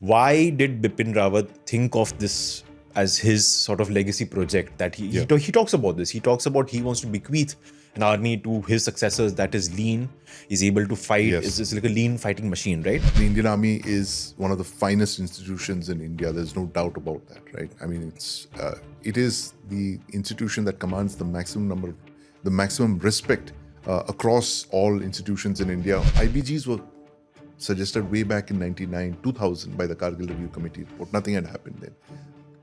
Why did Bipin Rawat think of this as his sort of legacy project? That he talks about this. He talks about he wants to bequeath an army to his successors that is lean, is able to fight, is like a lean fighting machine, right? The Indian Army is one of the finest institutions in India. There's no doubt about that, right? I mean, it is the institution that commands the maximum respect across all institutions in India. IBGs were suggested way back in 2000 by the Kargil Review Committee report. Nothing had happened then.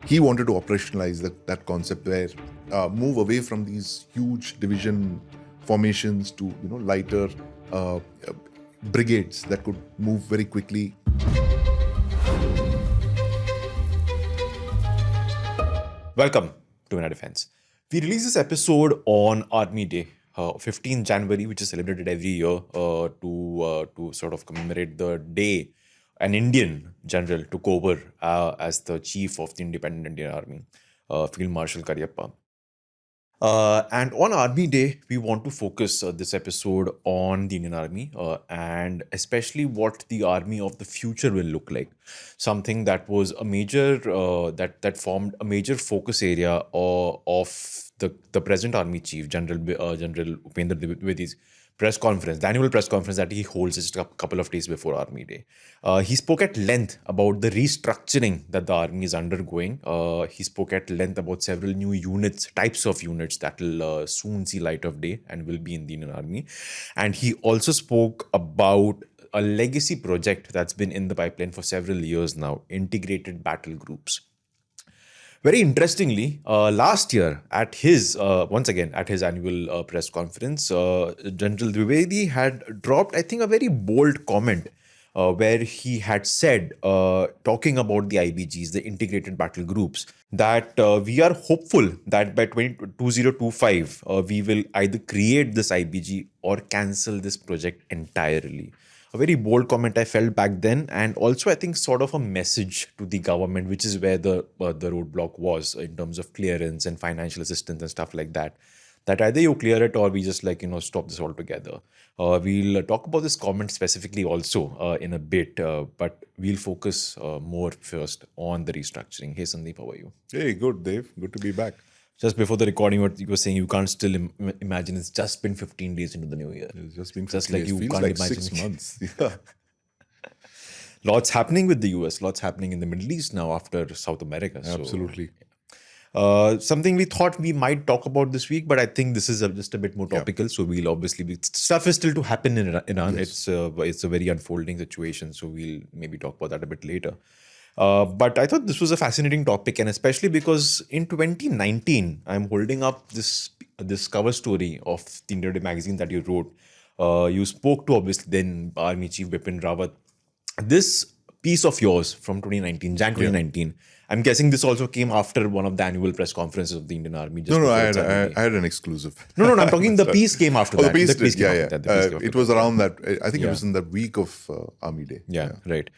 He wanted to operationalize that concept where move away from these huge division formations to lighter brigades that could move very quickly. Welcome to Inner Defense. We release this episode on Army Day, 15th January, which is celebrated every year to sort of commemorate the day an Indian general took over as the chief of the independent Indian Army, Field Marshal Cariappa. And on Army Day, we want to focus this episode on the Indian Army and especially what the army of the future will look like. Something that was a major, that formed a major focus area of the present Army Chief, General Upendra Dwivedi's press conference, the annual press conference that he holds just a couple of days before Army Day. He spoke at length about the restructuring that the army is undergoing. He spoke at length about several new types of units that will soon see light of day and will be in the Indian Army. And he also spoke about a legacy project that's been in the pipeline for several years now, integrated battle groups. Very interestingly, last year at his annual press conference, General Dwivedi had dropped, I think, a very bold comment where he had said, talking about the IBGs, the integrated battle groups, that we are hopeful that by 2025, we will either create this IBG or cancel this project entirely. A very bold comment I felt back then, and also I think sort of a message to the government, which is where the roadblock was in terms of clearance and financial assistance and stuff like that. That either you clear it or we just stop this altogether. We'll talk about this comment specifically also in a bit, but we'll focus more first on the restructuring. Hey Sandeep, how are you? Hey, good Dave, good to be back. Just before the recording, what you were saying, you can't still imagine it's just been 15 days into the new year. It's just been 15 just like days. You Feels can't like imagine 6 months. Yeah. Lots happening with the US, lots happening in the Middle East now after South America. Absolutely. Something we thought we might talk about this week, but I think this is just a bit more topical. So we'll obviously stuff is still to happen in Iran. Yes. It's a very unfolding situation. So we'll maybe talk about that a bit later. But I thought this was a fascinating topic, and especially because in 2019, I'm holding up this cover story of the India Today magazine that you wrote. You spoke to obviously then Army Chief Bipin Rawat. This piece of yours from 2019, Jan 2019. I'm guessing this also came after one of the annual press conferences of the Indian Army. No, I had an exclusive. No, I'm talking the piece came after that. The piece did, it was around that. I think it was in the week of Army Day. Yeah, right.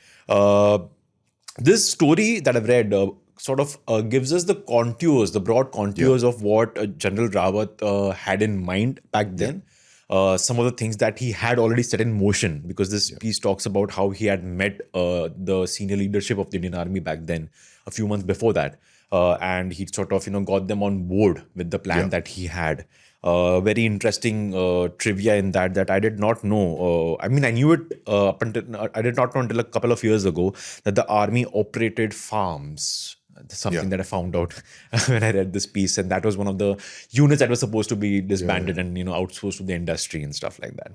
This story that I've read sort of gives us the broad contours of what General Rawat had in mind back then. Some of the things that he had already set in motion, because this piece talks about how he had met the senior leadership of the Indian Army back then, a few months before that. And he sort of, got them on board with the plan that he had. Very interesting trivia in that I did not know. I knew it I did not know until a couple of years ago that the army operated farms. That's something that I found out when I read this piece, and that was one of the units that was supposed to be disbanded and outsourced to the industry and stuff like that.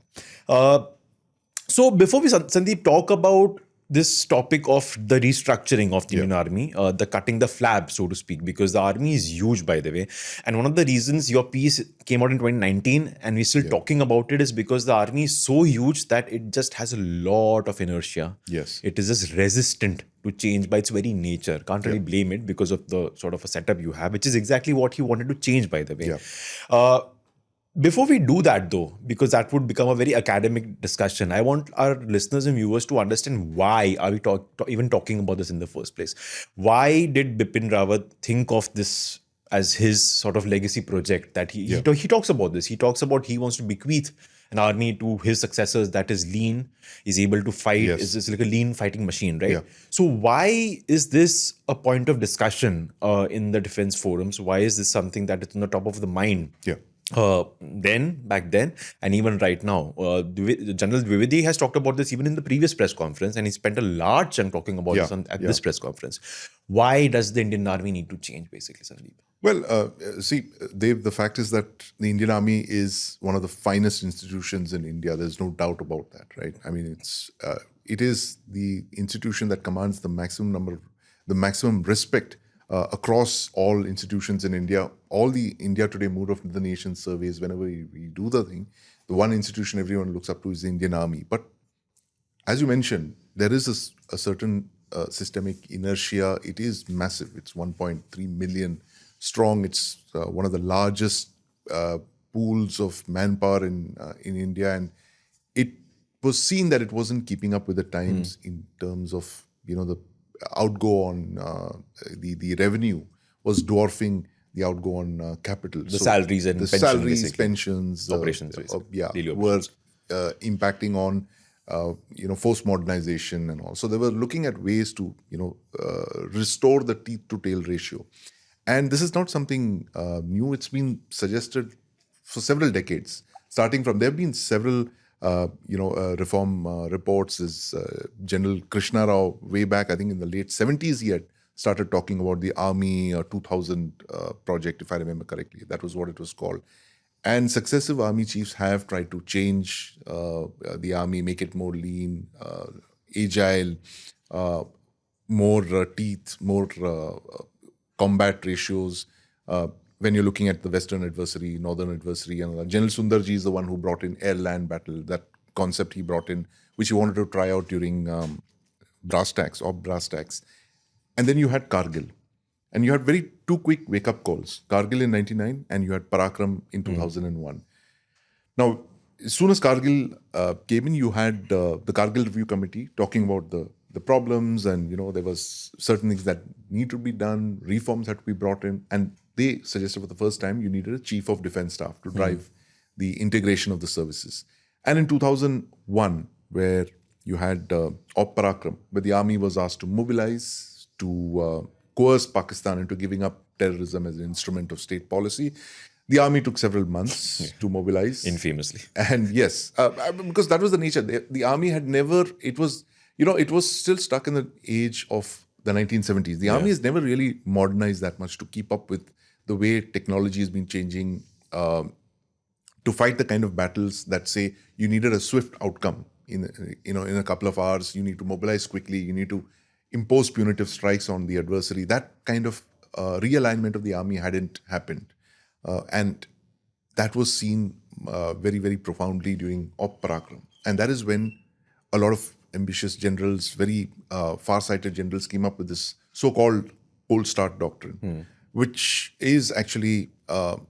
So before we, Sandeep, talk about this topic of the restructuring of the Indian Army, the cutting the flab, so to speak, because the army is huge, by the way. And one of the reasons your piece came out in 2019 and we're still talking about it is because the army is so huge that it just has a lot of inertia. Yes. It is just resistant to change by its very nature. Can't really blame it because of the sort of a setup you have, which is exactly what he wanted to change, by the way. Yeah. Before we do that, though, because that would become a very academic discussion, I want our listeners and viewers to understand why are we even talking about this in the first place. Why did Bipin Rawat think of this as his sort of legacy project that Yeah. he talks about this. He talks about he wants to bequeath an army to his successors that is lean, is able to fight, Yes. is like a lean fighting machine, right? Yeah. So why is this a point of discussion in the defense forums? Why is this something that is on the top of the mind? Yeah. Back then, and even right now, General Dwivedi has talked about this even in the previous press conference, and he spent a large chunk talking about Yeah. this at Yeah. this press conference. Why does the Indian Army need to change, basically, Sandeep? Well, see, Dave, the fact is that the Indian Army is one of the finest institutions in India. There's no doubt about that, right? I mean, it is the institution that commands the maximum respect across all institutions in India. All the India Today Mood of the Nation surveys, whenever we do the thing, the one institution everyone looks up to is the Indian Army. But as you mentioned, there is a certain systemic inertia. It is massive. It's 1.3 million strong. It's one of the largest pools of manpower in India, and it was seen that it wasn't keeping up with the times in terms of the outgo on the revenue was dwarfing the outgo on capital. The salaries and the pension, salaries, basically. pensions, Operations, basically. Daily were operations. impacting on forced modernization and all. So they were looking at ways to restore the teeth to tail ratio, and this is not something new. It's been suggested for several decades. Starting from, there have been several reform reports. Is General Krishna Rao, way back, I think in the late 70s, he had started talking about the Army 2000 project, if I remember correctly. That was what it was called. And successive army chiefs have tried to change the army, make it more lean, agile, more teeth, more combat ratios. When you're looking at the Western adversary, Northern adversary, and General Sundarji is the one who brought in air-land battle. That concept he brought in, which he wanted to try out during brass tacks. And then you had Kargil. And you had two quick wake-up calls. Kargil in 99 and you had Parakram in 2001. Now, as soon as Kargil came in, you had the Kargil Review Committee talking about the problems, and there was certain things that need to be done, reforms had to be brought in, and they suggested for the first time you needed a chief of defense staff to drive the integration of the services. And in 2001, where you had Op Parakram, where the army was asked to mobilize, to coerce Pakistan into giving up terrorism as an instrument of state policy. The army took several months to mobilize. Infamously. And yes, because that was the nature. The army had never, it was still stuck in the age of the 1970s. The army has never really modernized that much to keep up with the way technology has been changing, to fight the kind of battles that say you needed a swift outcome in a couple of hours. You need to mobilize quickly. You need to impose punitive strikes on the adversary. That kind of realignment of the army hadn't happened. And that was seen very, very profoundly during Op Parakram. And that is when a lot of ambitious generals, very far-sighted generals, came up with this so-called pole start doctrine, which is actually,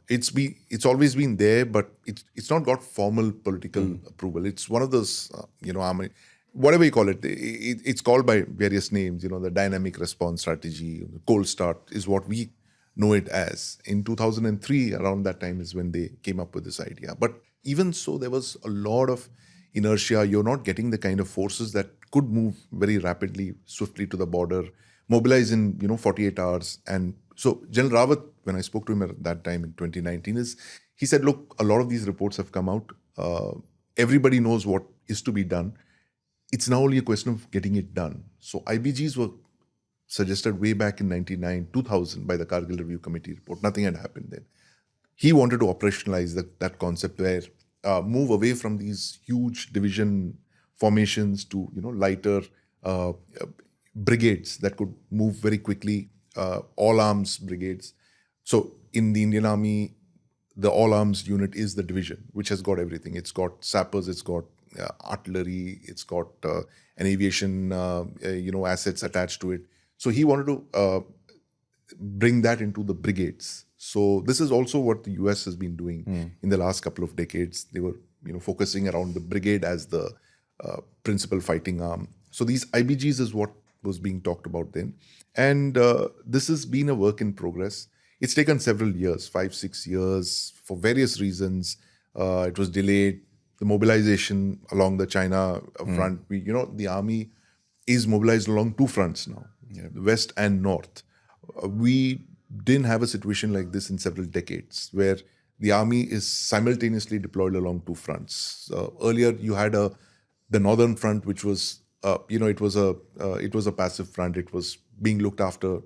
it's always been there, but it's not got formal political approval. It's one of those, army, whatever you call it, it's called by various names. The dynamic response strategy, the cold start is what we know it as. In 2003, around that time is when they came up with this idea. But even so, there was a lot of inertia. You're not getting the kind of forces that could move very rapidly, swiftly to the border, mobilize in 48 hours. And so General Rawat, when I spoke to him at that time in 2019, he said, look, a lot of these reports have come out. Everybody knows what is to be done. It's now only a question of getting it done. So IBGs were suggested way back in 99, 2000 by the Kargil Review Committee report. Nothing had happened then. He wanted to operationalize that concept where move away from these huge division formations to lighter brigades that could move very quickly, all arms brigades. So in the Indian Army, the all arms unit is the division, which has got everything. It's got sappers, it's got artillery, it's got an aviation assets attached to it. So he wanted to bring that into the brigades. So this is also what the US has been doing in the last couple of decades. They were focusing around the brigade as the principal fighting arm. So these IBGs is what was being talked about then. And this has been a work in progress. It's taken several years, 5, 6 years, for various reasons. It was delayed. The mobilization along the China front, the army is mobilized along two fronts now, the west and north. We didn't have a situation like this in several decades where the army is simultaneously deployed along two fronts. Earlier, you had the northern front, which was it was a passive front. It was being looked after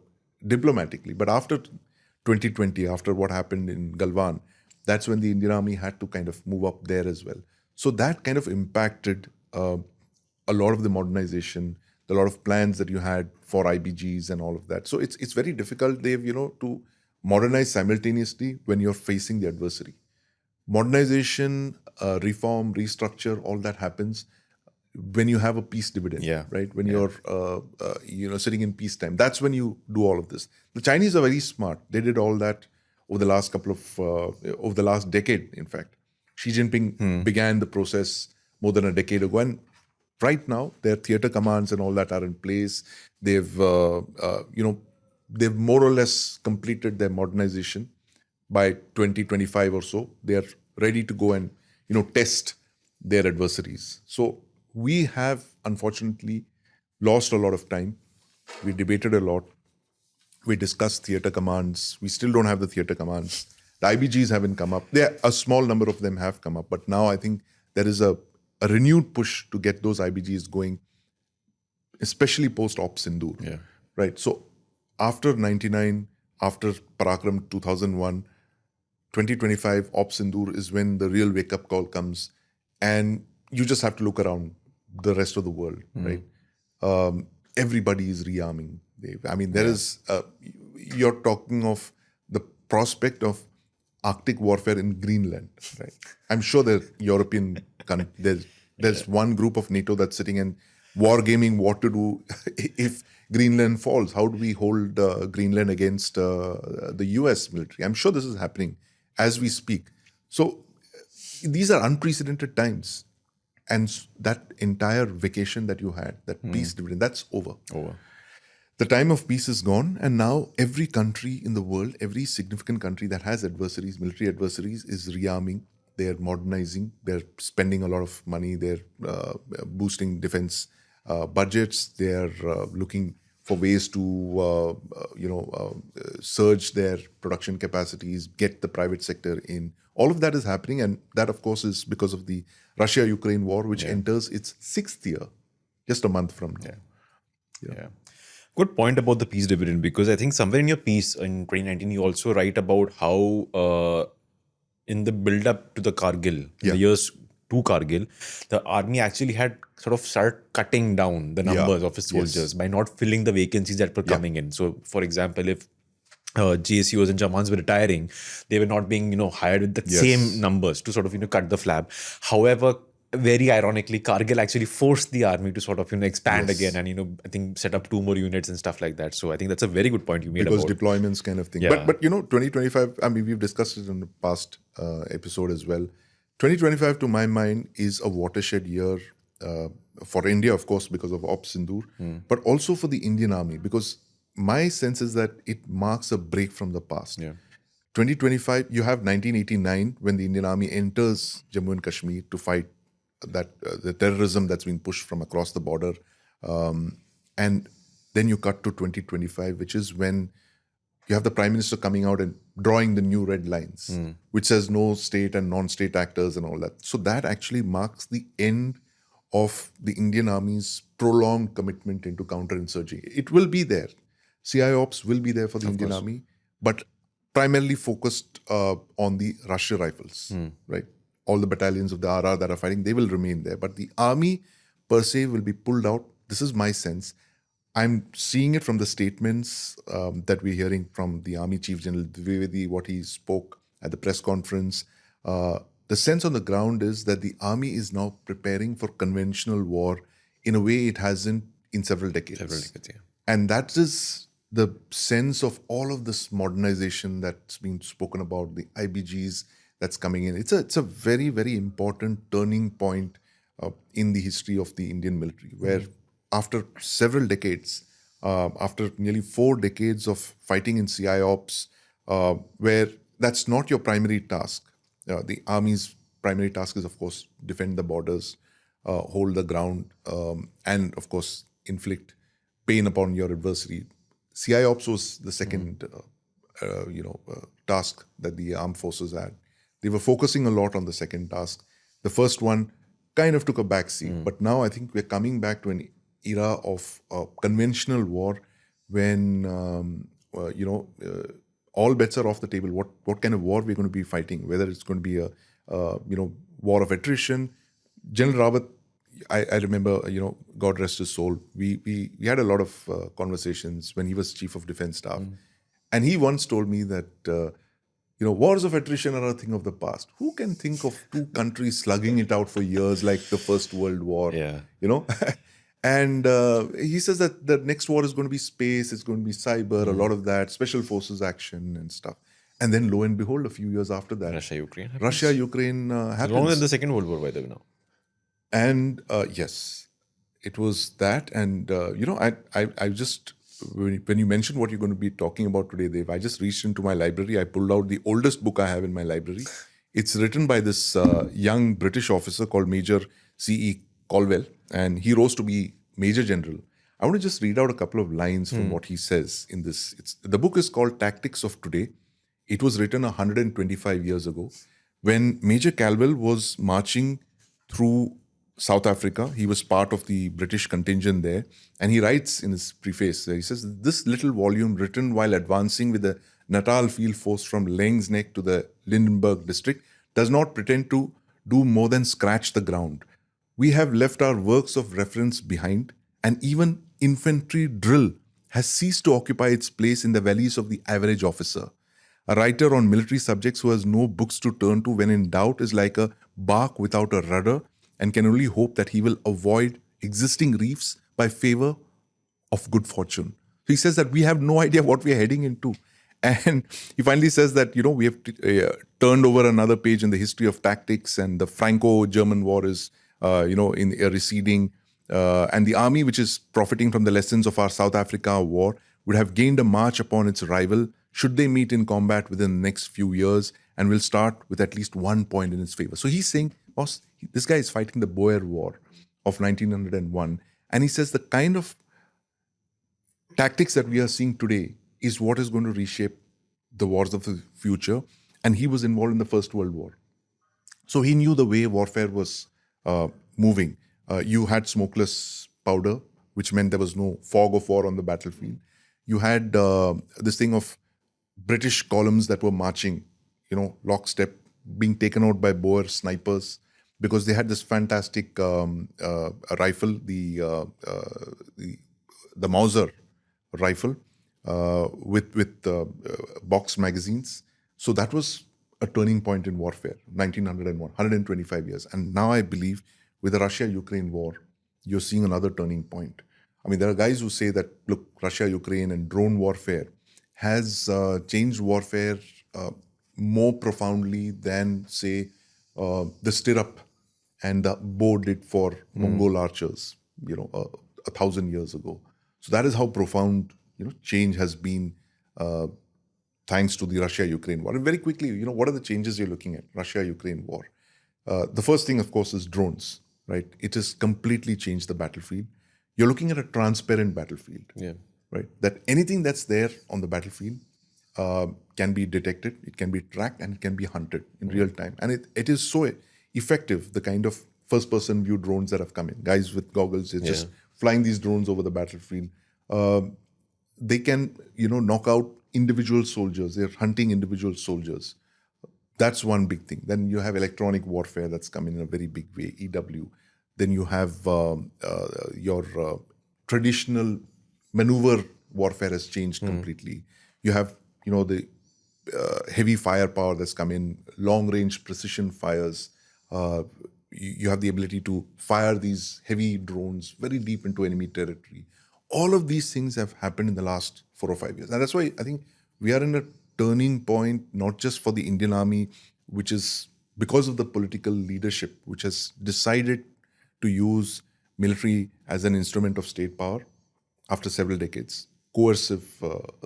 diplomatically. But after 2020, after what happened in Galwan, that's when the Indian Army had to kind of move up there as well. So that kind of impacted a lot of the modernization, a lot of plans that you had for IBGs and all of that. So it's very difficult, Dave, to modernize simultaneously when you're facing the adversary. Modernization, reform, restructure, all that happens when you have a peace dividend, right? When you're, sitting in peacetime. That's when you do all of this. The Chinese are very smart. They did all that over the last over the last decade, in fact. Xi Jinping began the process more than a decade ago. And right now, their theater commands and all that are in place. They've more or less completed their modernization by 2025 or so. They are ready to go and, test their adversaries. So we have, unfortunately, lost a lot of time. We debated a lot. We discussed theater commands. We still don't have the theater commands. The IBGs haven't come up. A small number of them have come up. But now I think there is a renewed push to get those IBGs going, especially post-Op Sindoor. Yeah. Right. So after 99, after Parakram 2001, 2025, Op Sindoor is when the real wake-up call comes. And you just have to look around the rest of the world, right? Everybody is rearming. I mean, there is, you're talking of the prospect of Arctic warfare in Greenland, right? I'm sure that there's one group of NATO that's sitting and wargaming what to do if Greenland falls. How do we hold Greenland against the US military? I'm sure this is happening as we speak. So these are unprecedented times. And that entire vacation that you had, that peace dividend, that's over. The time of peace is gone. And now every country in the world, every significant country that has adversaries, military adversaries, is rearming. They're modernizing. They're spending a lot of money. They're boosting defense budgets. They're looking for ways to, surge their production capacities, get the private sector in. All of that is happening. And that, of course, is because of the Russia-Ukraine war, which enters its 6th year, just a month from now. Yeah. Good point about the peace dividend, because I think somewhere in your piece in 2019, you also write about how in the build-up to the Kargil, the years to Kargil, the army actually had sort of started cutting down the numbers of its soldiers by not filling the vacancies that were coming in. So, for example, if GSUs and Jamans were retiring, they were not being, hired with the same numbers to sort of, cut the flab. However, very ironically, Kargil actually forced the army to sort of, expand again and, I think set up 2 more units and stuff like that. So I think that's a very good point you made because about deployments kind of thing. But 2025, I mean, we've discussed it in the past episode as well. 2025, to my mind, is a watershed year for India, of course, because of Op Sindoor, but also for the Indian Army, because my sense is that it marks a break from the past. 2025, you have 1989 when the Indian Army enters Jammu and Kashmir to fight that the terrorism that's been pushed from across the border. And then you cut to 2025, which is when you have the Prime Minister coming out and drawing the new red lines, which says no state and non-state actors and all that. So that actually marks the end of the Indian Army's prolonged commitment into counterinsurgency. It will be there. CIOps will be there for the Indian Army, but primarily focused on the Russia rifles, right? All the battalions of the RR that are fighting, they will remain there. But the army per se will be pulled out. This is my sense. I'm seeing it from the statements that we're hearing from the Army Chief General Dwivedi, what he spoke at the press conference. The sense on the ground is that the army is now preparing for conventional war in a way it hasn't in several decades. And that is the sense of all of this modernization that's been spoken about, the IBGs that's coming in. It's a very, very important turning point in the history of the Indian military, where after several decades, after nearly 4 decades of fighting in CIOps, where that's not your primary task. The army's primary task is, of course, defend the borders, hold the ground, and of course, inflict pain upon your adversary. CI ops was the second, task that the armed forces had. They were focusing a lot on the second task. The first one kind of took a backseat, but now I think we're coming back to an era of conventional war when all bets are off the table. What kind of war we're going to be fighting? Whether it's going to be a war of attrition. General Rawat, I remember, God rest his soul. We had a lot of conversations when he was chief of defense staff, and he once told me that wars of attrition are a thing of the past. Who can think of two countries slugging it out for years like the First World War? Yeah. And he says that the next war is going to be space, it's going to be cyber, a lot of that, special forces action and stuff. And then lo and behold, a few years after that, Russia-Ukraine happens. Russia-Ukraine Longer happens. than the Second World War, by the way, now. And yes, it was that. And, I just, when you mentioned what you're going to be talking about today, Dev, I just reached into my library. I pulled out the oldest book I have in my library. It's written by this young British officer called Major C.E. Colwell, and he rose to be Major General. I want to just read out a couple of lines from what he says in this. The book is called Tactics of Today. It was written 125 years ago when Major Calwell was marching through South Africa. He was part of the British contingent there. And he writes in his preface, he says, this little volume written while advancing with the Natal Field Force from Laing's Neck to the Lydenburg district does not pretend to do more than scratch the ground. We have left our works of reference behind, and even infantry drill has ceased to occupy its place in the valleys of the average officer. A writer on military subjects who has no books to turn to when in doubt is like a bark without a rudder and can only hope that he will avoid existing reefs by favor of good fortune. So he says that we have no idea what we are heading into. And he finally says that, we have turned over another page in the history of tactics, and the Franco-German war is, in a receding. And the army, which is profiting from the lessons of our South Africa war, would have gained a march upon its rival should they meet in combat within the next few years, and will start with at least 1 point in its favor. So he's saying, boss, this guy is fighting the Boer War of 1901. And he says the kind of tactics that we are seeing today is what is going to reshape the wars of the future. And he was involved in the First World War. So he knew the way warfare was moving. You had smokeless powder, which meant there was no fog of war on the battlefield. You had this thing of British columns that were marching, lockstep, being taken out by Boer snipers because they had this fantastic rifle, the Mauser rifle with box magazines. So that was a turning point in warfare, 1901, 125 years. And now I believe with the Russia-Ukraine war, you're seeing another turning point. I mean, there are guys who say that, look, Russia-Ukraine and drone warfare has changed warfare more profoundly than, say, the stirrup and the bow did for Mongol archers, 1,000 years ago. So that is how profound, change has been thanks to the Russia-Ukraine war. And very quickly, what are the changes you're looking at? Russia-Ukraine war. The first thing, of course, is drones, right? It has completely changed the battlefield. You're looking at a transparent battlefield, right? That anything that's there on the battlefield can be detected, it can be tracked, and it can be hunted in real time. And it is so effective, the kind of first-person view drones that have come in. Guys with goggles, they're just flying these drones over the battlefield. They can, knock out individual soldiers. They're hunting individual soldiers. That's one big thing. Then you have electronic warfare that's come in a very big way, EW. Then you have your traditional maneuver warfare has changed completely. You have, the heavy firepower that's come in, long-range precision fires. You have the ability to fire these heavy drones very deep into enemy territory. All of these things have happened in the last 4 or 5 years. And that's why I think we are in a turning point, not just for the Indian Army, which is because of the political leadership, which has decided to use military as an instrument of state power after several decades, coercive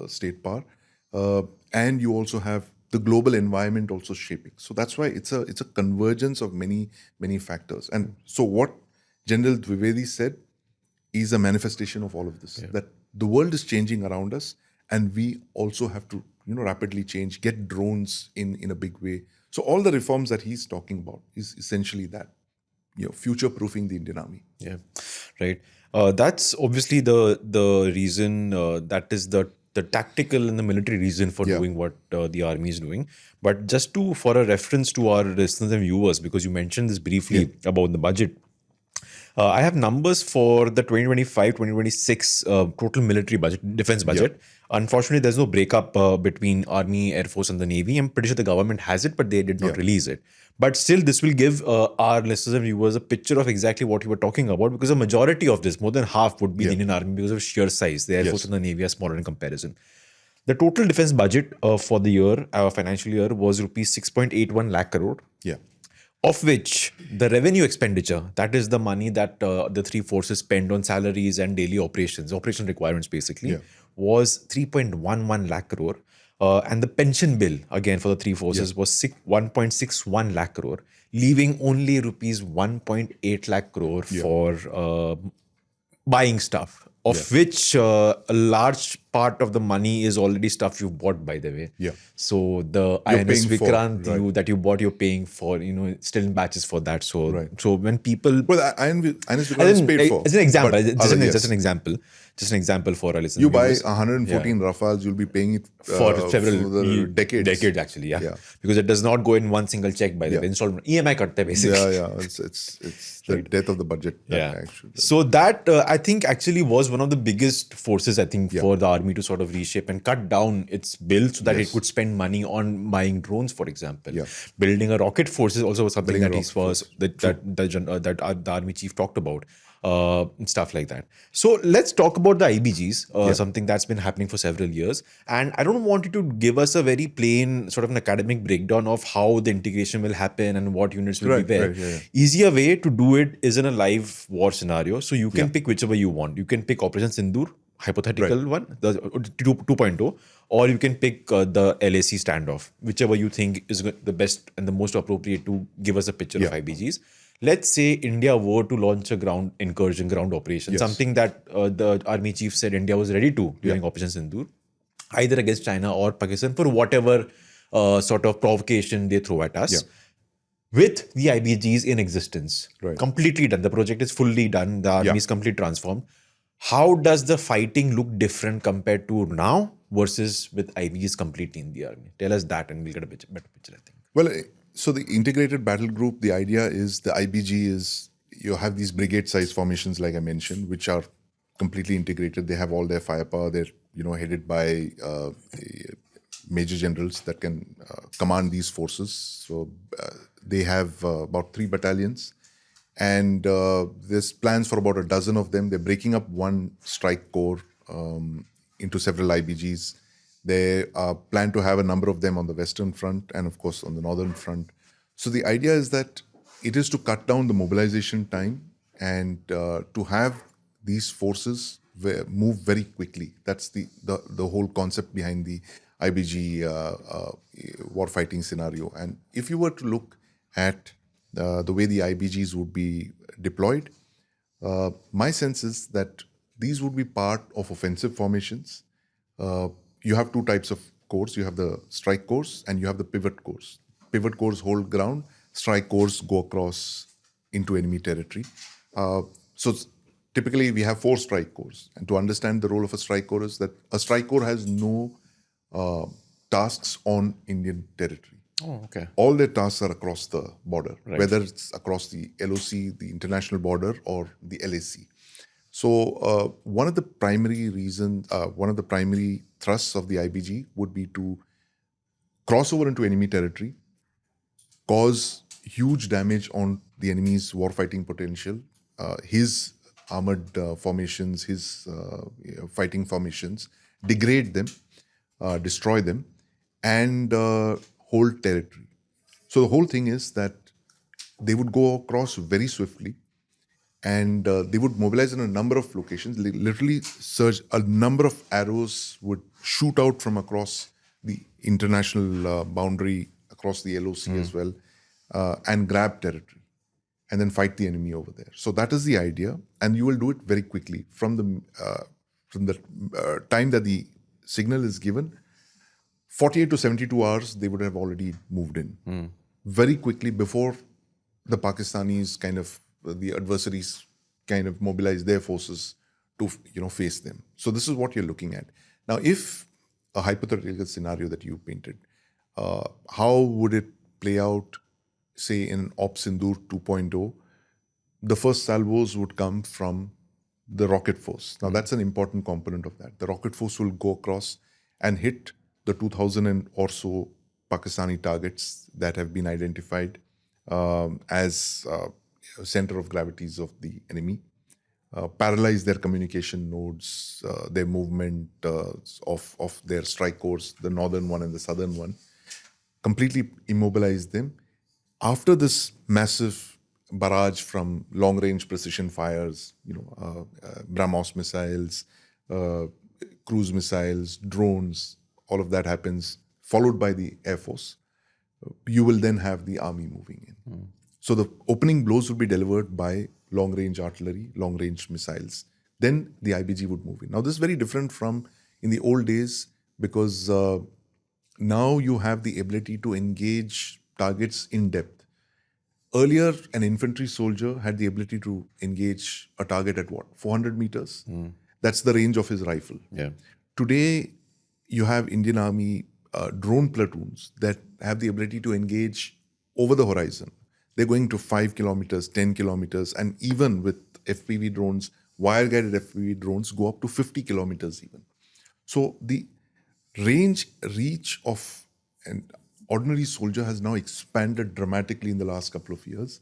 state power. and you also have the global environment also shaping. So that's why it's a convergence of many factors. And so what General Dwivedi said is a manifestation of all of this. That the world is changing around us, and we also have to rapidly change. Get drones in a big way. So all the reforms that he's talking about is essentially that future proofing the Indian Army. Yeah, right. That's obviously the reason. That is the tactical and the military reason for doing what the army is doing. But just for a reference to our listeners and viewers, because you mentioned this briefly about the budget. I have numbers for the 2025-2026 total military budget, defense budget. Unfortunately, there's no breakup between Army, Air Force, and the Navy. I'm pretty sure the government has it, but they did not release it. But still, this will give our listeners and viewers a picture of exactly what you were talking about, because a majority of this, more than half, would be the Indian Army because of sheer size. The Air Force and the Navy are smaller in comparison. The total defense budget for the year, financial year, was rupees 6.81 lakh crore. Yeah. Of which the revenue expenditure, that is the money that the three forces spend on salaries and daily operational requirements basically, was 3.11 lakh crore. And the pension bill, again for the three forces, was 1.61 lakh crore, leaving only rupees 1.8 lakh crore for buying stuff, of which a large part of the money is already stuff you've bought, by the way. Yeah. So the You're INS paying for, Vikrant right. that you bought, you're paying for, still in batches for that. So Right. so when people, Well, INS Vikrant is paid for. as an example, but just other- an, yes. just an example, just an example for our listeners. You buy viewers. 114 Rafales, you'll be paying it For several for the decades. Decades actually, because it does not go in one single check by the way. Installment EMI katte basically. Yeah. It's the death of the budget. Actually. So that I think actually was one of the biggest forces, I think, for the army to sort of reshape and cut down its bill so that it could spend money on buying drones, for example. Building a rocket force is also something that the army chief talked about. Stuff like that. So let's talk about the IBGs, something that's been happening for several years. And I don't want you to give us a very plain sort of an academic breakdown of how the integration will happen and what units will be where. Easier way to do it is in a live war scenario. So you can pick whichever you want. You can pick Operation Sindoor, hypothetical one, the 2.0, or you can pick the LAC standoff, whichever you think is the best and the most appropriate to give us a picture of IBGs. Let's say India were to launch a ground incursion, ground operation, something that the army chief said India was ready to during Operation Sindoor, either against China or Pakistan for whatever sort of provocation they throw at us. With the IBGs in existence, completely done. The project is fully done. The army is completely transformed. How does the fighting look different compared to now versus with IBGs completely in the army? Tell us that and we'll get a better picture, I think. Well, so the integrated battle group, the idea is the IBG is you have these brigade-size formations, like I mentioned, which are completely integrated. They have all their firepower. They're headed by major generals that can command these forces. So they have about 3 battalions. And there's plans for about a dozen of them. They're breaking up one strike corps into several IBGs. They plan to have a number of them on the Western Front and, of course, on the Northern Front. So the idea is that it is to cut down the mobilization time and to have these forces move very quickly. That's the whole concept behind the IBG warfighting scenario. And if you were to look at the way the IBGs would be deployed, my sense is that these would be part of offensive formations. You have 2 types of corps. You have the strike corps and you have the pivot corps. Pivot corps hold ground. Strike corps go across into enemy territory. So typically we have 4 strike corps. And to understand the role of a strike corps is that a strike corps has no tasks on Indian territory. Oh, okay. All their tasks are across the border, whether it's across the LOC, the international border, or the LAC. So one of the primary thrusts of the IBG would be to cross over into enemy territory, cause huge damage on the enemy's warfighting potential, his armored formations, his fighting formations, degrade them, destroy them, and hold territory. So the whole thing is that they would go across very swiftly and they would mobilize in a number of locations, literally surge. A number of arrows would shoot out from across the international boundary across the LOC as well, and grab territory, and then fight the enemy over there. So that is the idea, and you will do it very quickly from the time that the signal is given. 48 to 72 hours, they would have already moved in very quickly before the Pakistanis the adversaries kind of mobilize their forces to face them. So this is what you're looking at. Now, if a hypothetical scenario that you painted, how would it play out, say, in Op Sindoor 2.0? The first salvos would come from the rocket force. Now, that's an important component of that. The rocket force will go across and hit the 2,000 and or so Pakistani targets that have been identified as center of gravities of the enemy, paralyze their communication nodes, their movement of their strike corps, the northern one and the southern one, completely immobilize them. After this massive barrage from long-range precision fires, BrahMos missiles, cruise missiles, drones, all of that happens, followed by the Air Force, you will then have the army moving in. So the opening blows will be delivered by long-range artillery, long-range missiles. Then the IBG would move in. Now, this is very different from in the old days because now you have the ability to engage targets in depth. Earlier, an infantry soldier had the ability to engage a target at what? 400 meters? That's the range of his rifle. Yeah. Today, you have Indian Army drone platoons that have the ability to engage over the horizon. They're going to 5 kilometers, 10 kilometers, and even with FPV drones, wire-guided FPV drones go up to 50 kilometers even. So the reach of an ordinary soldier has now expanded dramatically in the last couple of years,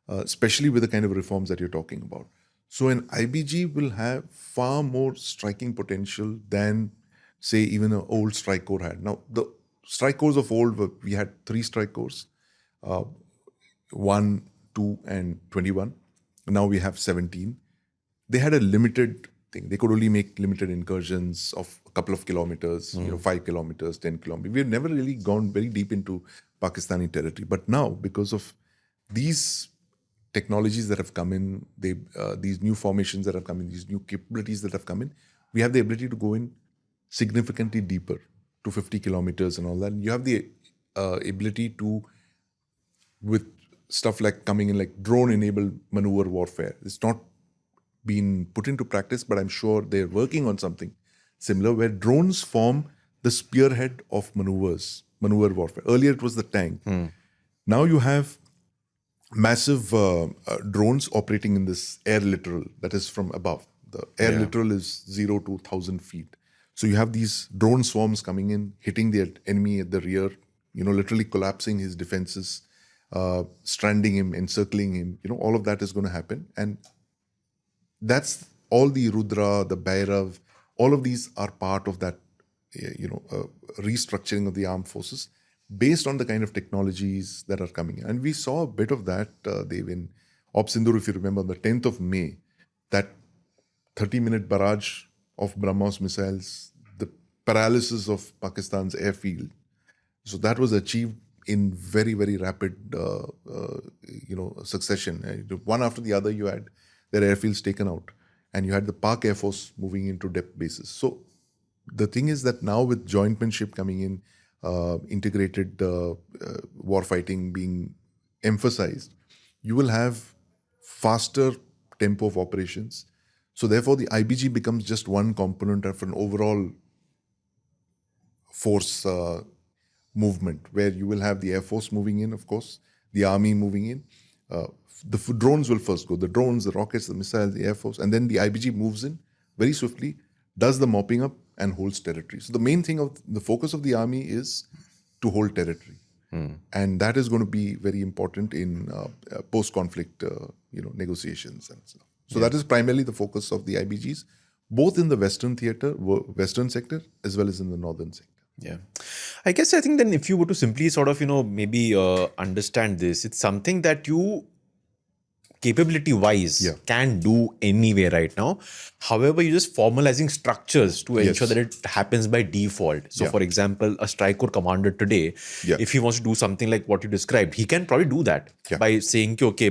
especially with the kind of reforms that you're talking about. So an IBG will have far more striking potential than, say, even an old strike corps had. Now, the strike corps of old, we had 3 strike corps, 1, 2, and 21. Now we have 17. They had a limited thing. They could only make limited incursions of a couple of kilometers, 5 kilometers, 10 kilometers. We've never really gone very deep into Pakistani territory. But now, because of these technologies that have come in, these new formations that have come in, these new capabilities that have come in, we have the ability to go in significantly deeper to 50 kilometers and all that. And you have the ability to, with stuff like coming in like drone-enabled maneuver warfare. It's not been put into practice, but I'm sure they're working on something similar where drones form the spearhead of maneuver warfare. Earlier it was the tank. Now you have massive drones operating in this air littoral that is from above. The air littoral is 0 to 1,000 feet. So you have these drone swarms coming in, hitting the enemy at the rear, literally collapsing his defenses, stranding him, encircling him. All of that is going to happen. And that's all the Rudra, the Bhairav, all of these are part of that, restructuring of the armed forces based on the kind of technologies that are coming in. And we saw a bit of that, Dev, in Op Sindoor, if you remember, on the 10th of May, that 30-minute barrage of BrahMos missiles, the paralysis of Pakistan's airfield. So that was achieved in very, very rapid, succession. One after the other, you had their airfields taken out, and you had the Pak Air Force moving into depth bases. So the thing is that now with jointmanship coming in, integrated warfighting being emphasized, you will have faster tempo of operations. So therefore, the IBG becomes just one component of an overall force movement, where you will have the Air Force moving in, of course, the Army moving in. The drones will first go. The drones, the rockets, the missiles, the Air Force, and then the IBG moves in very swiftly, does the mopping up, and holds territory. So the main thing of the focus of the Army is to hold territory. And that is going to be very important in post-conflict negotiations and stuff. So that is primarily the focus of the IBGs, both in the Western theater, Western sector, as well as in the Northern sector. Yeah. I think then if you were to simply sort of, maybe understand this, it's something that you capability wise Yeah. can do anyway right now. However, you're just formalizing structures to ensure that it happens by default. So, Yeah. for example, a strike corps commander today, Yeah. if he wants to do something like what you described, he can probably do that Yeah. by saying, okay,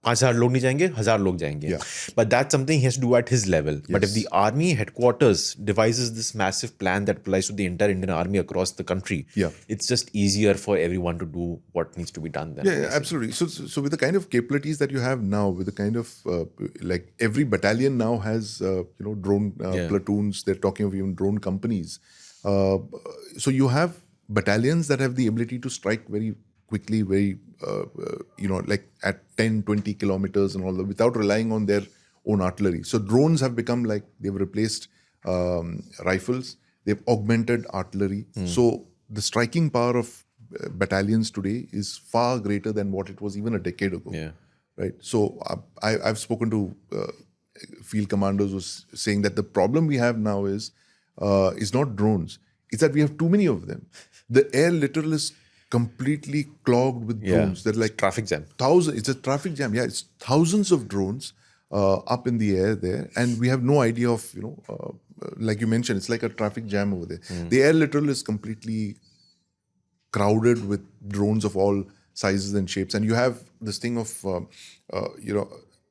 5,000 लोग नहीं जाएंगे, 1,000 लोग जाएंगे. Yeah. But that's something he has to do at his level. But if Yes. the army headquarters devises this massive plan that applies to the entire Indian army across the country, Yeah. it's just easier for everyone to do what needs to be done then. Yeah, absolutely. So with the kind of capabilities that you have now, with the kind of like every battalion now has drone platoons. They're talking of even drone companies. So you have battalions that have the ability to strike very quickly, very like at 10, 20 kilometers and all that, without relying on their own artillery. So drones have become like they've replaced rifles. They've augmented artillery. So the striking power of battalions today is far greater than what it was even a decade ago. Yeah. Right. So I've spoken to field commanders who's saying that the problem we have now is not drones. It's that we have too many of them. The air literal is completely clogged with drones. They're like traffic jam. It's a traffic jam. Yeah, it's thousands of drones up in the air there, and we have no idea of like you mentioned, it's like a traffic jam over there. The air literal is completely crowded with drones of all sizes and shapes, and you have this thing of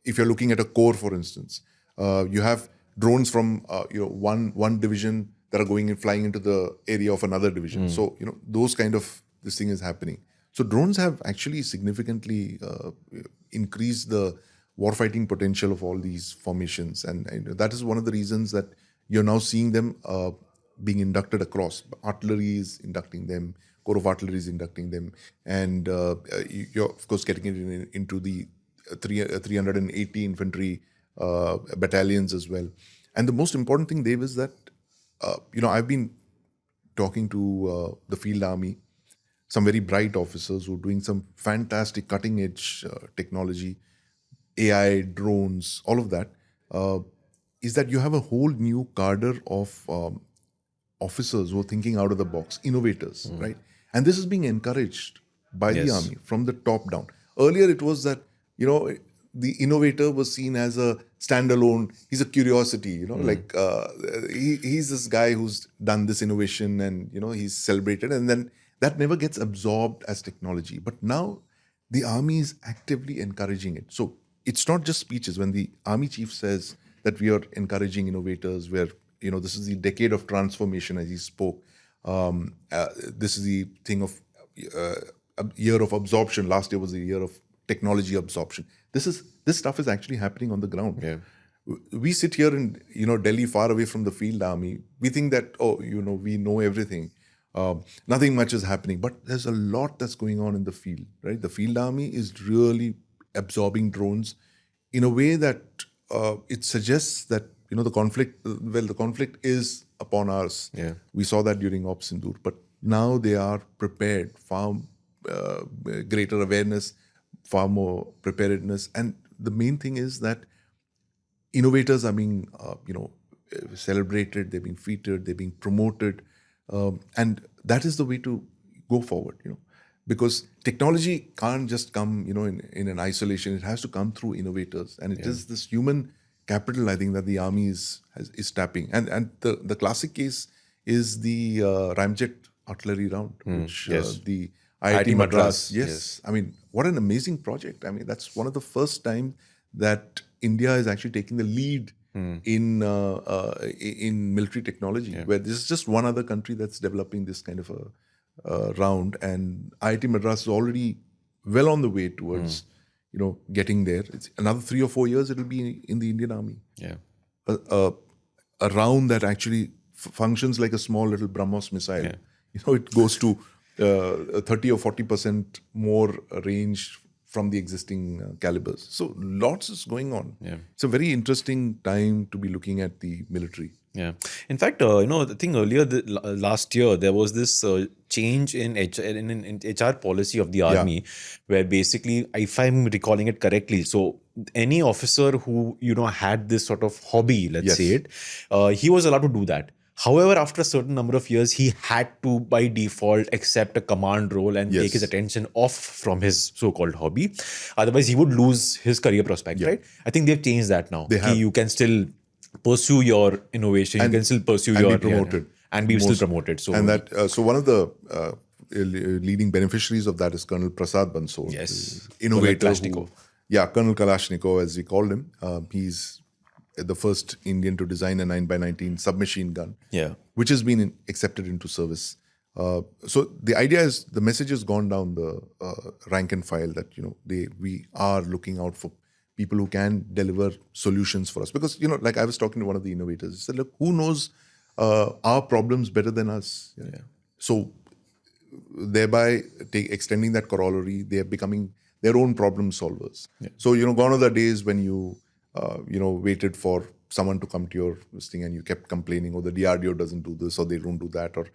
if you're looking at a corps, for instance, you have drones from one division that are flying into the area of another division. So those kind of this thing is happening. So drones have actually significantly increased the warfighting potential of all these formations, and that is one of the reasons that you're now seeing them being inducted across. Artillery is inducting them, Corps of Artillery is inducting them, and you're of course getting it into the 380 infantry battalions as well. And the most important thing, Dave, is that I've been talking to the field army, some very bright officers who are doing some fantastic cutting edge technology, AI, drones, all of that. Is that you have a whole new cadre of officers who are thinking out of the box, innovators, right? And this is being encouraged by the army from the top down. Earlier, it was that, the innovator was seen as a standalone, he's a curiosity, like he's this guy who's done this innovation and, he's celebrated, and then that never gets absorbed as technology. But now the army is actively encouraging it. So it's not just speeches. When the army chief says that we are encouraging innovators, where, this is the decade of transformation, as he spoke. This is the thing of a year of absorption. Last year was the year of technology absorption. This stuff is actually happening on the ground. Yeah. We sit here in Delhi, far away from the field army. We think that we know everything. Nothing much is happening, but there's a lot that's going on in the field. Right, the field army is really absorbing drones in a way that it suggests that the conflict is upon us. Yeah. We saw that during Op Sindoor, but now they are prepared, far greater awareness, far more preparedness. And the main thing is that innovators are being celebrated, they're being featured, they're being promoted, and that is the way to go forward. Because technology can't just come in an isolation. It has to come through innovators, and it is this human capital, I think, that the army is tapping. And the classic case is the ramjet artillery round, which the IIT Madras. Yes. I mean, what an amazing project. I mean, that's one of the first time that India is actually taking the lead in military technology, where this is just one other country that's developing this kind of a round, and IIT Madras is already well on the way towards getting there. It's another 3 or 4 years it'll be in the Indian Army. Yeah. A round that actually functions like a small little BrahMos missile. It goes to 30 or 40% more range from the existing calibers. So lots is going on. Yeah. It's a very interesting time to be looking at the military. Yeah. In fact, I think earlier last year there was this change in HR policy of the army, where basically, if I'm recalling it correctly, so any officer who had this sort of hobby, let's say it, he was allowed to do that. However, after a certain number of years, he had to, by default, accept a command role and take his Yes. attention off from his so-called hobby. Otherwise, he would lose his career prospect, Yeah. right? I think they've changed that now. They have. You can still pursue your innovation. You can still pursue and your be promoted. and be still promoted. So And that so one of the leading beneficiaries of that is Colonel Prasad Bansal, yes, the innovator Kalashnikov. Colonel Kalashnikov, as we called him. He's the first Indian to design a 9x19 submachine gun, Yeah. which has been accepted into service. So the idea is, the message has gone down the rank and file that we are looking out for people who can deliver solutions for us. Because like I was talking to one of the innovators, he said, look, who knows our problems better than us? So thereby extending that corollary, they are becoming their own problem solvers. So gone are the days when you waited for someone to come to your thing and you kept complaining, oh, the DRDO doesn't do this or they don't do that, or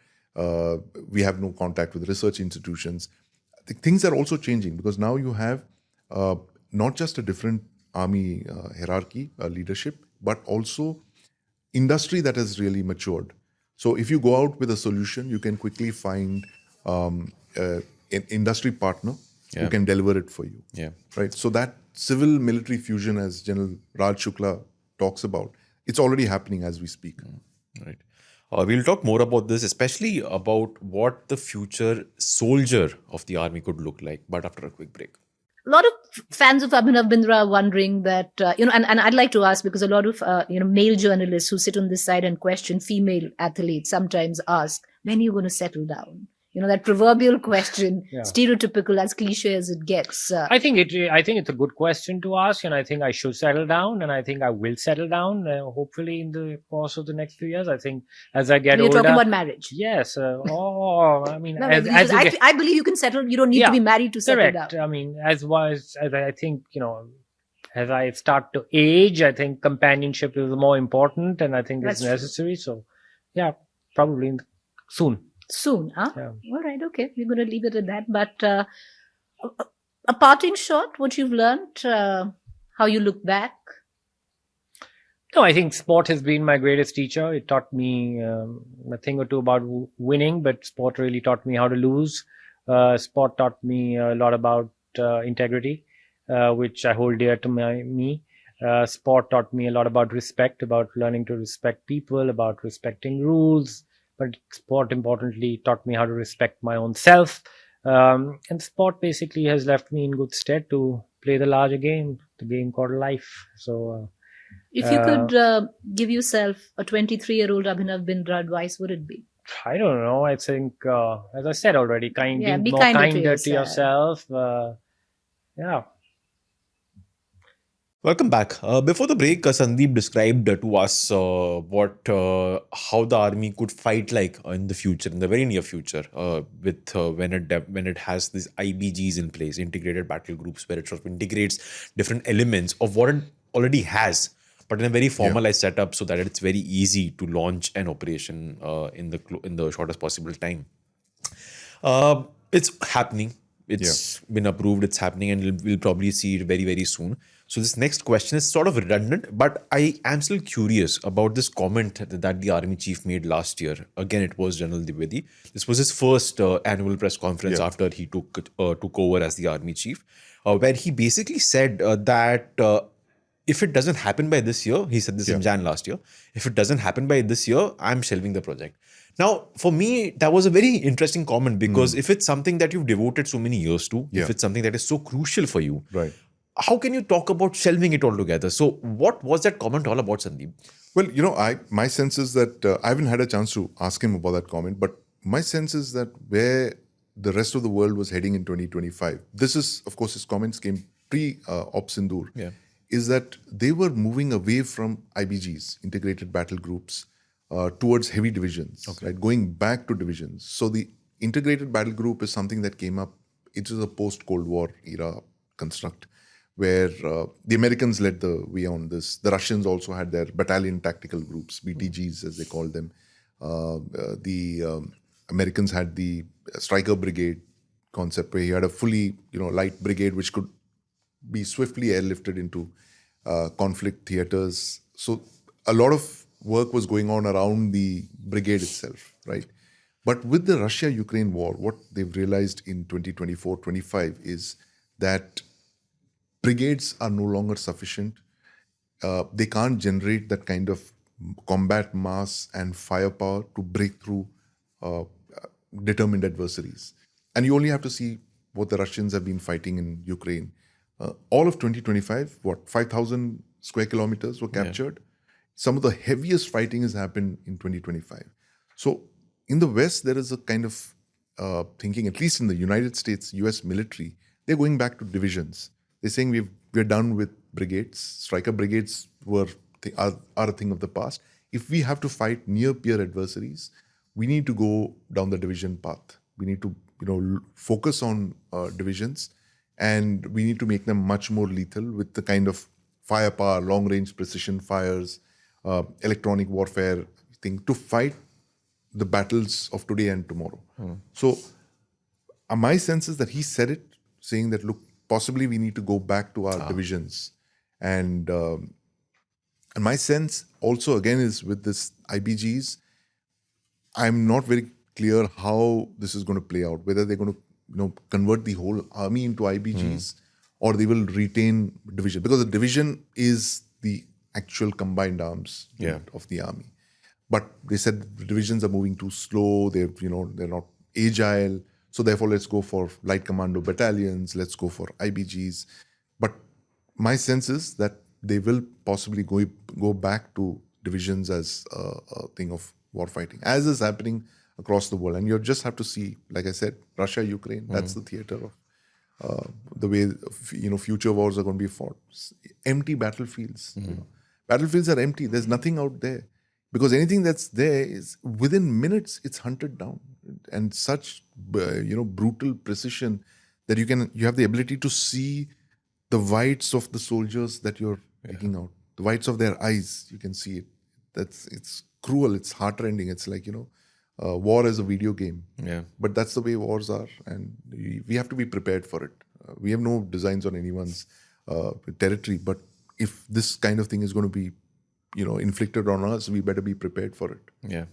we have no contact with research institutions. I think things are also changing, because now you have not just a different army hierarchy, leadership, but also industry that has really matured. So if you go out with a solution, you can quickly find an industry partner who can deliver it for you. Yeah. Right. So that civil-military fusion, as General Raj Shukla talks about, it's already happening as we speak. Right. We'll talk more about this, especially about what the future soldier of the army could look like, but after a quick break. A lot of fans of Abhinav Bindra are wondering that, and I'd like to ask, because a lot of, male journalists who sit on this side and question female athletes sometimes ask, when are you going to settle down? That proverbial question, stereotypical, as cliche as it gets. I think it's a good question to ask, and I think I should settle down, and I think I will settle down, hopefully in the course of the next few years. I think as I get older. You're talking about marriage. Yes. I mean, no, I believe you can settle. You don't need to be married to settle down. Correct. I mean, as I think, as I start to age, I think companionship is more important, and I think it's necessary. So, yeah, probably soon. Soon, huh? Yeah. All right, okay. We're going to leave it at that. But a parting shot, what you've learned, how you look back? No, I think sport has been my greatest teacher. It taught me a thing or two about winning, but sport really taught me how to lose. Sport taught me a lot about integrity, which I hold dear to me. Sport taught me a lot about respect, about learning to respect people, about respecting rules. But sport, importantly, taught me how to respect my own self. And sport basically has left me in good stead to play the larger game, the game called life. So, if you could give yourself a 23-year-old Abhinav Bindra advice, would it be? I don't know. I think, as I said already, be more kinder to yourself. Yeah. Welcome back. Before the break, Sandeep described to us how the army could fight like in the future, in the very near future, with when it has these IBGs in place, integrated battle groups, where it sort of integrates different elements of what it already has, but in a very formalized setup, so that it's very easy to launch an operation in the shortest possible time. It's happening. It's been approved. It's happening, and we'll probably see it very, very soon. So this next question is sort of redundant, but I am still curious about this comment that the army chief made last year. Again, it was General Dwivedi. This was his first annual press conference after he took over as the army chief, where he basically said that if it doesn't happen by this year, he said this in Jan last year, if it doesn't happen by this year, I'm shelving the project. Now, for me, that was a very interesting comment, because if it's something that you've devoted so many years to, if it's something that is so crucial for you, right, how can you talk about shelving it altogether? So what was that comment all about, Sandeep? Well, my sense is that I haven't had a chance to ask him about that comment, but my sense is that where the rest of the world was heading in 2025, this is, of course, his comments came pre-Op Sindoor, is that they were moving away from IBGs, integrated battle groups, towards heavy divisions, right? Going back to divisions. So the integrated battle group is something that came up. It was a post-Cold War era construct, where the Americans led the way on this. The Russians also had their battalion tactical groups, BTGs as they called them. The Americans had the striker brigade concept, where you had a fully light brigade which could be swiftly airlifted into conflict theaters. So a lot of work was going on around the brigade itself, right? But with the Russia-Ukraine war, what they've realized in 2024-25 is that brigades are no longer sufficient. They can't generate that kind of combat mass and firepower to break through determined adversaries. And you only have to see what the Russians have been fighting in Ukraine. All of 2025, 5,000 square kilometers were captured. Some of the heaviest fighting has happened in 2025. So in the West, there is a kind of thinking, at least in the United States, US military, they're going back to divisions. They're saying we're done with brigades. Striker brigades are a thing of the past. If we have to fight near peer adversaries, we need to go down the division path. We need to focus on divisions, and we need to make them much more lethal with the kind of firepower, long-range precision fires, electronic warfare thing to fight the battles of today and tomorrow. So my sense is that he said it, saying that, look, possibly we need to go back to our divisions. And my sense also, again, is with this IBGs, I'm not very clear how this is going to play out, whether they're going to convert the whole army into IBGs or they will retain division, because the division is the actual combined arms of the army. But they said the divisions are moving too slow. They're not agile. So therefore, let's go for light commando battalions. Let's go for IBGs. But my sense is that they will possibly go back to divisions as a thing of warfighting, as is happening across the world. And you just have to see, like I said, Russia, Ukraine. That's the theater of the way future wars are going to be fought. Empty battlefields. Battlefields are empty. There's nothing out there. Because anything that's there is within minutes, it's hunted down, and such brutal precision that you have the ability to see the whites of the soldiers that you're taking out, the whites of their eyes. You can see it. It's cruel. It's heartrending. It's like war is a video game. Yeah. But that's the way wars are, and we have to be prepared for it. We have no designs on anyone's territory, but if this kind of thing is going to be inflicted on us, we better be prepared for it. Yeah,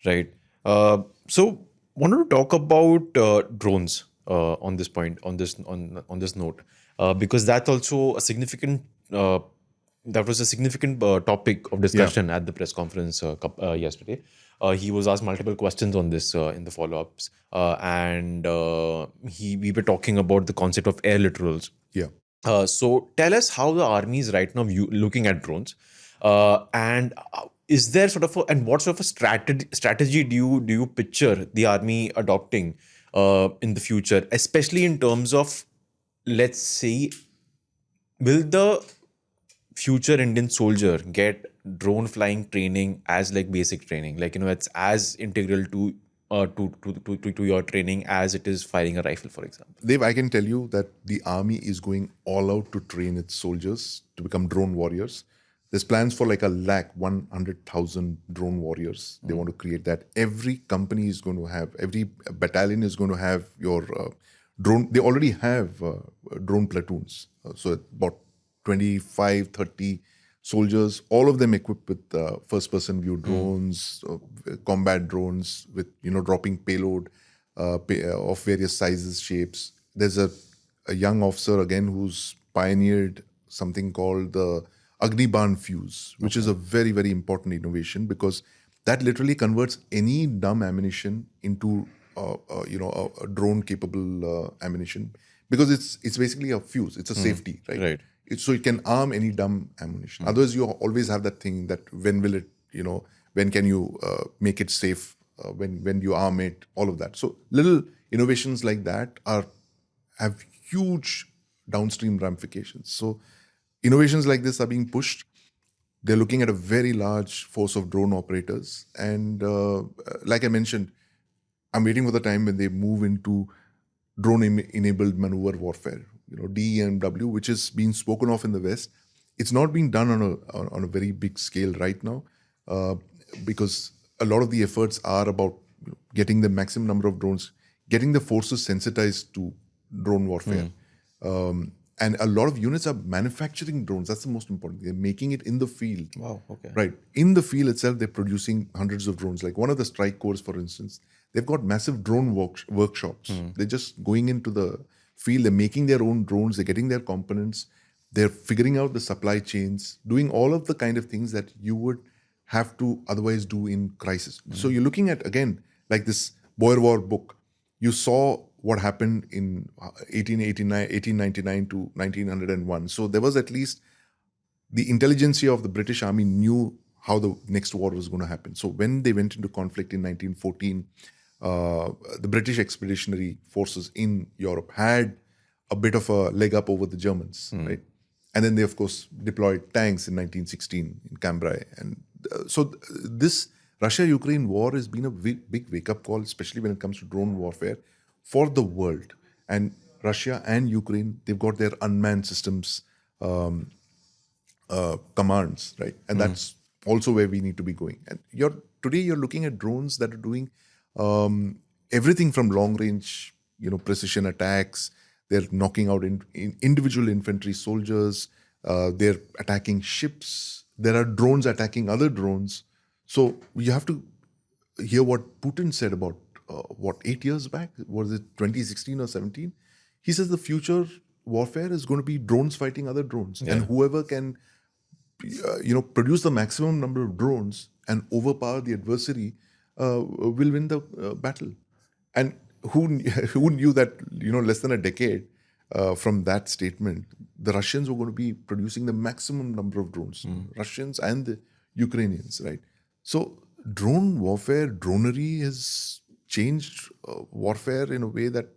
right. So, wanted to talk about drones on this point, on this note, because that's also a significant. That was a significant topic of discussion at the press conference yesterday. He was asked multiple questions on this in the follow-ups, and we were talking about the concept of air littorals. Yeah. So, tell us how the army is right now looking at drones. And is there what sort of a strategy do you picture the army adopting in the future, especially in terms of, let's say, will the future Indian soldier get drone flying training as like basic training, like it's as integral to your training as it is firing a rifle, for example? Dev, I can tell you that the army is going all out to train its soldiers to become drone warriors. There's plans for like 100,000 drone warriors. They want to create that. Every company is going to have, every battalion is going to have your drone. They already have drone platoons. So about 25, 30 soldiers, all of them equipped with first-person view drones, combat drones with, dropping payload of various sizes, shapes. There's a young officer, again, who's pioneered something called the Agniban fuse, which is a very, very important innovation, because that literally converts any dumb ammunition into a drone capable ammunition, because it's basically a fuse. It's a safety, right? Right. So it can arm any dumb ammunition. Otherwise, you always have that thing that when will it, when can you make it safe? When you arm it, all of that. So little innovations like that have huge downstream ramifications. So innovations like this are being pushed. They're looking at a very large force of drone operators. And like I mentioned, I'm waiting for the time when they move into drone-enabled maneuver warfare, DEMW, which is being spoken of in the West. It's not being done on a very big scale right now, because a lot of the efforts are about getting the maximum number of drones, getting the forces sensitized to drone warfare. and a lot of units are manufacturing drones. That's the most important. They're making it in the field. Wow. Okay. Right. In the field itself, they're producing hundreds of drones. Like one of the strike corps, for instance, they've got massive drone workshops. They're just going into the field. They're making their own drones. They're getting their components. They're figuring out the supply chains, doing all of the kind of things that you would have to otherwise do in crisis. So you're looking at, again, like this Boer War book. You saw what happened in 1899 to 1901. So there was at least the intelligentsia of the British Army knew how the next war was going to happen. So when they went into conflict in 1914, the British expeditionary forces in Europe had a bit of a leg up over the Germans, right? And then they, of course, deployed tanks in 1916 in Cambrai. And this Russia-Ukraine war has been a big wake-up call, especially when it comes to drone warfare for the world. And Russia and Ukraine, they've got their unmanned systems commands, right? And that's also where we need to be going. And today you're looking at drones that are doing everything from long-range, precision attacks. They're knocking out individual infantry soldiers. They're attacking ships. There are drones attacking other drones. So you have to hear what Putin said about 8 years back? Was it 2016 or 17? He says the future warfare is going to be drones fighting other drones, and whoever can, produce the maximum number of drones and overpower the adversary will win the battle. And who knew that less than a decade from that statement, the Russians were going to be producing the maximum number of drones, Russians and the Ukrainians, right? So drone warfare, dronery has changed warfare in a way that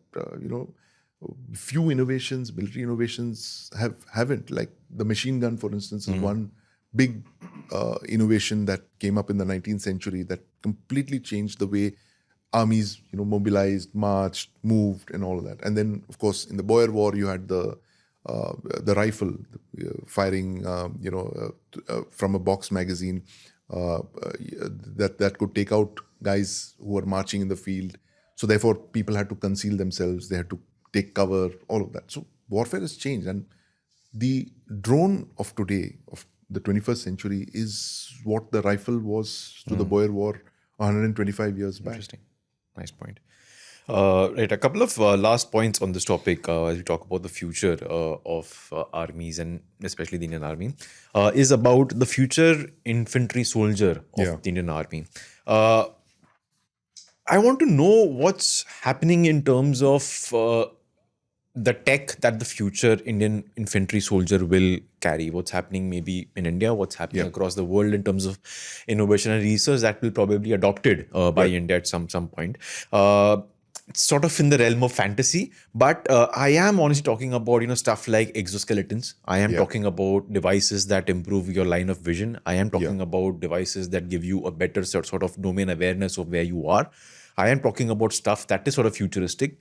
few innovations, military innovations haven't. Like the machine gun, for instance, is one big innovation that came up in the 19th century that completely changed the way armies, mobilized, marched, moved, and all of that. And then, of course, in the Boer War, you had the rifle firing, from a box magazine that could take out guys who were marching in the field. So therefore, people had to conceal themselves. They had to take cover, all of that. So warfare has changed. And the drone of today, of the 21st century, is what the rifle was to the Boer War 125 years back. Interesting. Nice point. Right, a couple of last points on this topic as we talk about the future of armies and especially the Indian Army is about the future infantry soldier of the Indian Army. I want to know what's happening in terms of the tech that the future Indian infantry soldier will carry. What's happening maybe in India, what's happening across the world in terms of innovation and research that will probably be adopted by India at some point. It's sort of in the realm of fantasy, but I am honestly talking about stuff like exoskeletons. I am talking about devices that improve your line of vision. I am talking about devices that give you a better sort of domain awareness of where you are. I am talking about stuff that is sort of futuristic.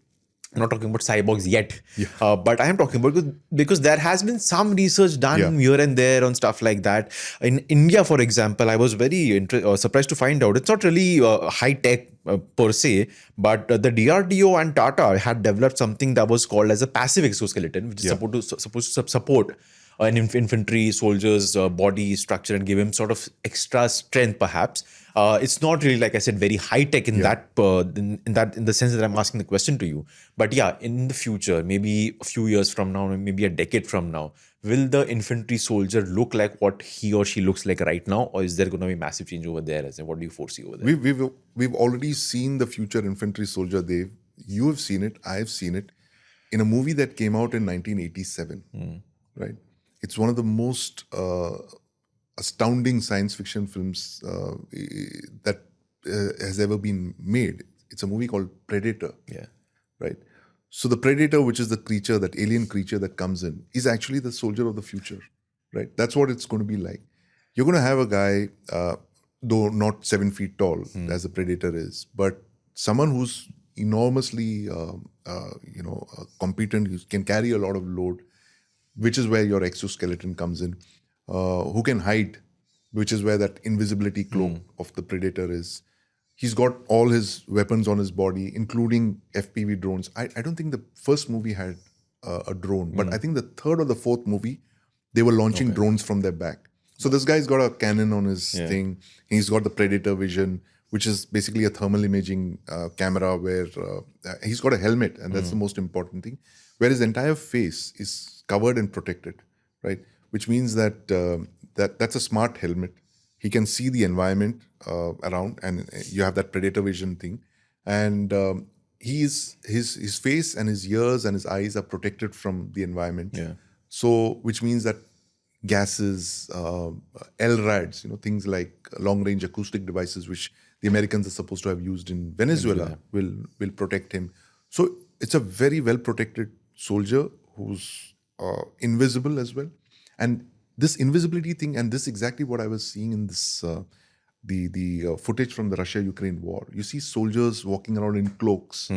I'm not talking about cyborgs yet, but I am talking about because there has been some research done here and there on stuff like that. In India, for example, I was very surprised to find out it's not really high tech per se, but the DRDO and Tata had developed something that was called as a passive exoskeleton, which is supposed to support an infantry soldier's body structure and give him sort of extra strength, perhaps. It's not really, like I said, very high tech in that in the sense that I'm asking the question to you. But in the future, maybe a few years from now, maybe a decade from now, will the infantry soldier look like what he or she looks like right now, or is there going to be massive change over there? What do you foresee over there? We've already seen the future infantry soldier, Dave. You have seen it. I have seen it in a movie that came out in 1987. Right. It's one of the most astounding science fiction films that has ever been made. It's a movie called Predator. Right. So the Predator, which is the creature, that alien creature that comes in, is actually the soldier of the future. Right. That's what it's going to be like. You're going to have a guy, though not 7 feet tall as the Predator is, but someone who's enormously, competent, who can carry a lot of load, which is where your exoskeleton comes in, who can hide, which is where that invisibility cloak of the Predator is. He's got all his weapons on his body, including FPV drones. I don't think the first movie had a drone. But I think the third or the fourth movie, they were launching drones from their back. So this guy's got a cannon on his thing. He's got the Predator vision, which is basically a thermal imaging camera where he's got a helmet, and that's the most important thing, where his entire face is covered and protected, right? Which means that that's a smart helmet. He can see the environment around, and you have that Predator vision thing. And his face and his ears and his eyes are protected from the environment. Yeah. So, which means that gases, LRADs, things like long-range acoustic devices, which the Americans are supposed to have used in Venezuela, will protect him. So it's a very well-protected soldier who's invisible as well. And this invisibility thing, and this is exactly what I was seeing in this the footage from the Russia-Ukraine war. You see soldiers walking around in cloaks,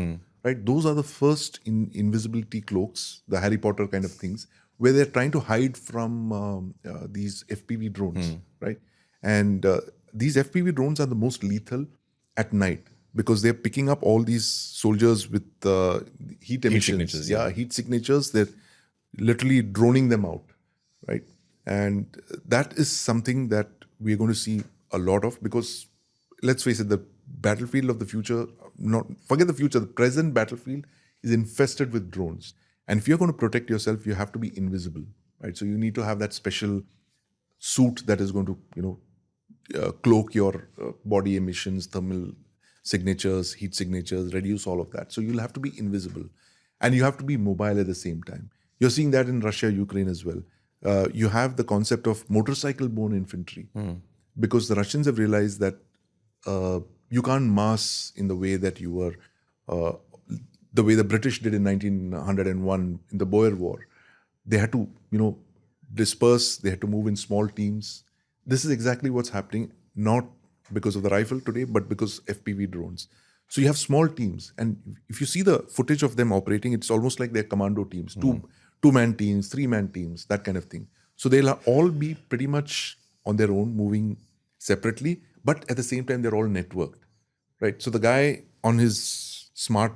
right? Those are the first invisibility cloaks, the Harry Potter kind of things, where they're trying to hide from these FPV drones, right? And these FPV drones are the most lethal at night because they're picking up all these soldiers with heat emissions. signatures, Heat signatures. They're literally droning them out, right? And that is something that we're going to see a lot of, because let's face it, the battlefield of the future, forget the future, the present battlefield is infested with drones. And if you're going to protect yourself, you have to be invisible, right? So you need to have that special suit that is going to, cloak your body emissions, thermal signatures, heat signatures, reduce all of that. So you'll have to be invisible, and you have to be mobile at the same time. You're seeing that in Russia, Ukraine as well. You have the concept of motorcycle-borne infantry, because the Russians have realized that you can't mass in the way that you were, the way the British did in 1901 in the Boer War. They had to, disperse. They had to move in small teams. This is exactly what's happening, not because of the rifle today, but because FPV drones. So you have small teams, and if you see the footage of them operating, it's almost like they're commando teams, two-man teams, three-man teams, that kind of thing. So they'll all be pretty much on their own, moving separately, but at the same time, they're all networked, right? So the guy on his smart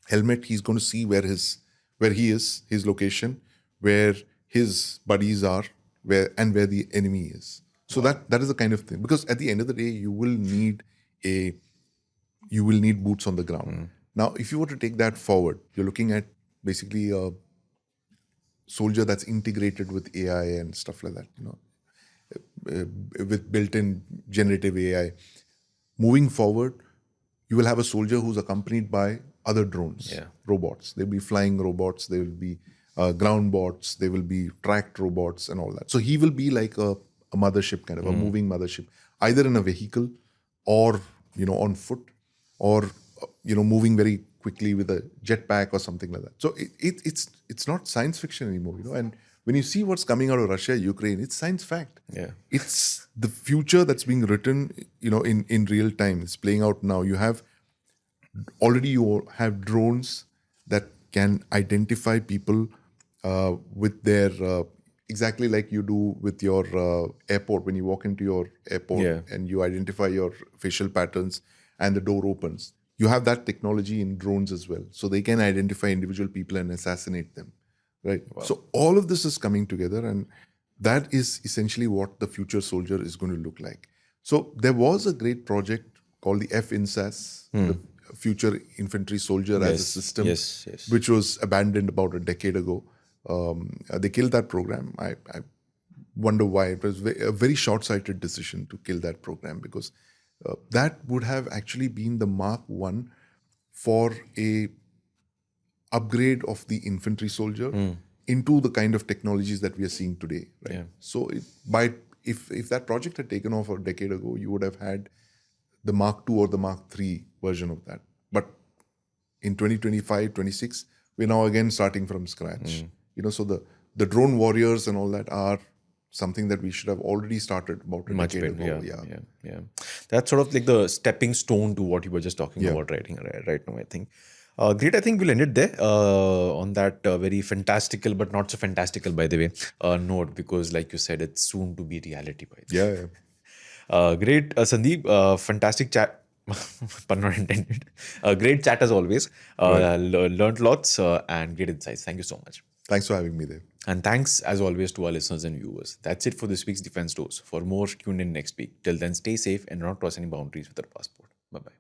helmet, he's going to see where he is, his location, where his buddies are, where the enemy is. So that is the kind of thing, because at the end of the day, you will need boots on the ground. Now, if you were to take that forward, you're looking at basically a soldier that's integrated with AI and stuff like that, with built-in generative AI. Moving forward, you will have a soldier who's accompanied by other drones, robots. They'll be flying robots, they will be ground bots, they will be tracked robots and all that. So he will be like a mothership, kind of a moving mothership, either in a vehicle or, on foot, or, moving very quickly with a jetpack or something like that. So it's not science fiction anymore, and when you see what's coming out of Russia, Ukraine, it's science fact. Yeah. It's the future that's being written, in real time. It's playing out now. You have drones that can identify people with their, exactly like you do with your airport. When you walk into your airport and you identify your facial patterns and the door opens, you have that technology in drones as well. So they can identify individual people and assassinate them, right? Wow. So all of this is coming together, and that is essentially what the future soldier is going to look like. So there was a great project called the FINSAS, the Future Infantry Soldier as a system, which was abandoned about a decade ago. They killed that program. I wonder why. It was a very short-sighted decision to kill that program, because that would have actually been the Mark I for a upgrade of the infantry soldier into the kind of technologies that we are seeing today. Right? Yeah. So if that project had taken off a decade ago, you would have had the Mark II or the Mark III version of that. But in 2025, 26, we're now again starting from scratch. So the drone warriors and all that are something that we should have already started about a decade ago. Yeah. That's sort of like the stepping stone to what you were just talking about right now, I think. Great. I think we'll end it there on that very fantastical, but not so fantastical, by the way, note, because like you said, it's soon to be reality. By the way. Yeah. Great. Sandeep, fantastic chat. Pun not intended. Great chat as always. Learned lots and great insights. Thank you so much. Thanks for having me there. And thanks as always to our listeners and viewers. That's it for this week's Defense Dose. For more, tune in next week. Till then, stay safe and do not cross any boundaries with your passport. Bye bye.